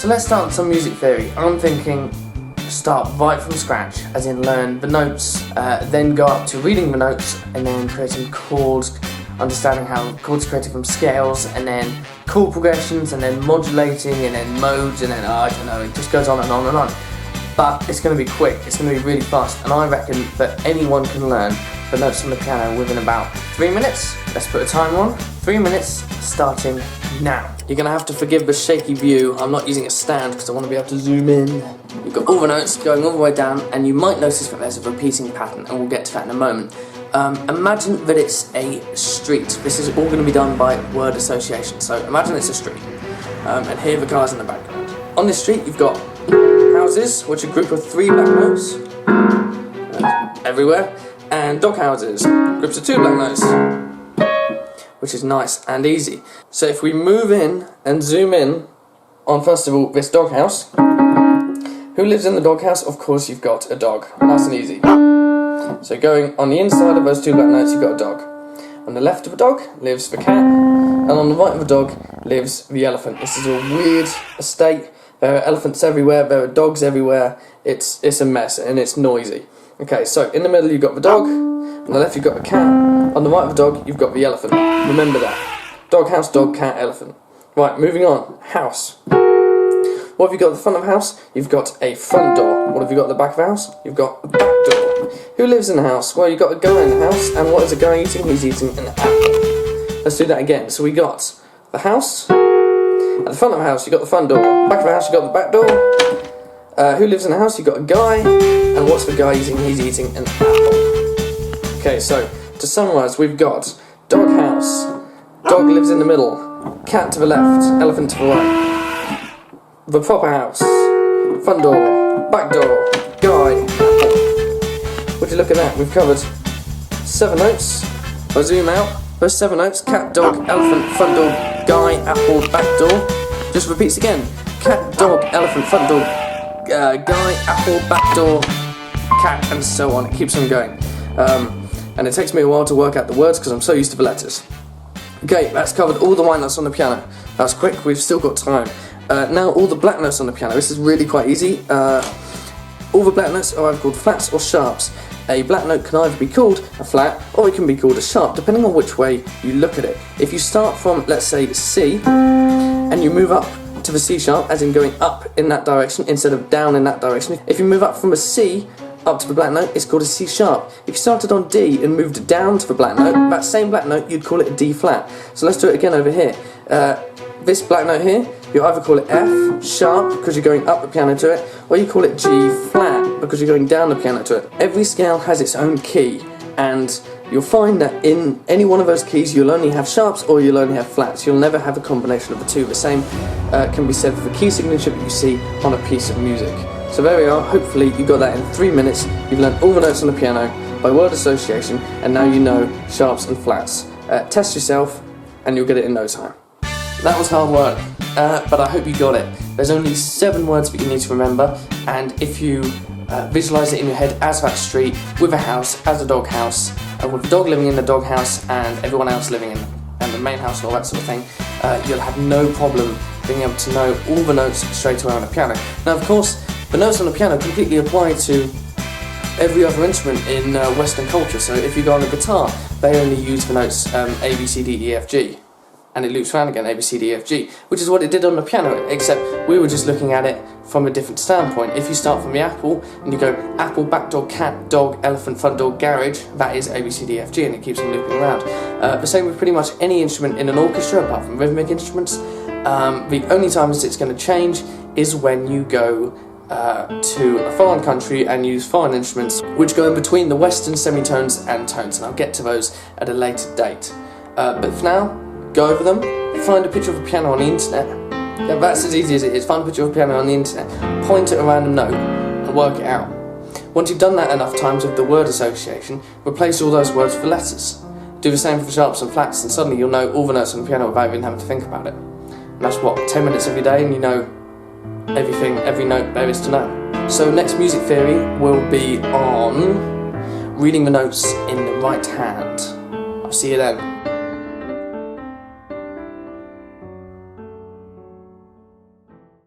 So let's start with some music theory. I'm thinking start right from scratch, as in learn the notes, then go up to reading the notes, and then creating chords, understanding how chords are created from scales, and then chord progressions, and then modulating, and then modes, and then I don't know, it just goes on and on and on. But it's going to be quick, it's going to be really fast, and I reckon that anyone can learn the notes on the piano within about 3 minutes. Let's put a timer on. 3 minutes starting now. You're going to have to forgive the shaky view. I'm not using a stand because I want to be able to zoom in. You've got all the notes going all the way down, and you might notice that there's a repeating pattern, and we'll get to that in a moment. Imagine that it's a street. This is all going to be done by word association. So imagine it's a street, and here are the cars in the background. On this street you've got houses, which are a group of 3 black notes everywhere, and dog houses, groups of 2 black notes, which is nice and easy. So if we move in and zoom in on, first of all, this doghouse. Who lives in the doghouse? Of course you've got a dog. Nice and easy. So going on the inside of those 2 black notes you've got a dog. On the left of the dog lives the cat, and on the right of the dog lives the elephant. This is a weird estate. There are elephants everywhere, there are dogs everywhere. It's a mess and it's noisy. Okay, so in the middle you've got the dog, on the left you've got the cat, on the right of the dog you've got the elephant. Remember that. Dog, house, dog, cat, elephant. Right, moving on. House. What have you got at the front of the house? You've got a front door. What have you got at the back of the house? You've got a back door. Who lives in the house? Well, you've got a guy in the house, and what is the guy eating? He's eating an apple. Let's do that again. So we got the house. At the front of the house you've got the front door. Back of the house you've got the back door. Who lives in the house? You've got a guy, and what's the guy eating? He's eating an apple. Okay, so to summarise, we've got dog house, dog lives in the middle, cat to the left, elephant to the right. The proper house, front door, back door, guy, apple. Would you look at that? We've covered 7 notes. If I zoom out, those 7 notes: cat, dog, elephant, front door, guy, apple, back door. Just repeats again: cat, dog, elephant, front door, guy, apple, back door, cat, and so on. It keeps on going. And it takes me a while to work out the words because I'm so used to the letters. Okay, that's covered all the white notes on the piano. That's quick, we've still got time. Now all the black notes on the piano. This is really quite easy. All the black notes are either called flats or sharps. A black note can either be called a flat or it can be called a sharp, depending on which way you look at it. If you start from, let's say, C, and you move up to the C sharp, as in going up in that direction instead of down in that direction. If you move up from a C up to the black note, it's called a C sharp. If you started on D and moved down to the black note, that same black note, you'd call it a D flat. So let's do it again over here. This black note here, you either call it F sharp because you're going up the piano to it, or you call it G flat because you're going down the piano to it. Every scale has its own key, and you'll find that in any one of those keys you'll only have sharps or you'll only have flats. You'll never have a combination of the two. The same can be said for the key signature that you see on a piece of music. So there we are. Hopefully you got that in 3 minutes. You've learned all the notes on the piano by word association, and now you know sharps and flats. Test yourself and you'll get it in no time. That was hard work, but I hope you got it. There's only 7 words that you need to remember, and if you visualise it in your head as that street, with a house, as a dog house, with the dog living in the dog house and everyone else living in the main house and all that sort of thing, you'll have no problem being able to know all the notes straight away on the piano. Now, of course, the notes on the piano completely apply to every other instrument in Western culture. So if you go on a guitar, they only use the notes A, B, C, D, E, F, G. And it loops around again, A, B, C, D, E, F, G, which is what it did on the piano, except we were just looking at it from a different standpoint. If you start from the apple, and you go apple, back door, cat, dog, elephant, front door, garage, that is A, B, C, D, E, F, G, and it keeps on looping around. The same with pretty much any instrument in an orchestra, apart from rhythmic instruments. The only times it's going to change is when you go to a foreign country and use foreign instruments, which go in between the Western semitones and tones, and I'll get to those at a later date. But for now, go over them, find a picture of a piano on the internet. Yeah, that's as easy as it is. Find a picture of a piano on the internet, point at a random note, and work it out. Once you've done that enough times with the word association, replace all those words with letters. Do the same for sharps and flats, and suddenly you'll know all the notes on the piano without even having to think about it. And that's what, 10 minutes every day, and you know everything, every note there is to know. So next music theory will be on reading the notes in the right hand. I'll see you then.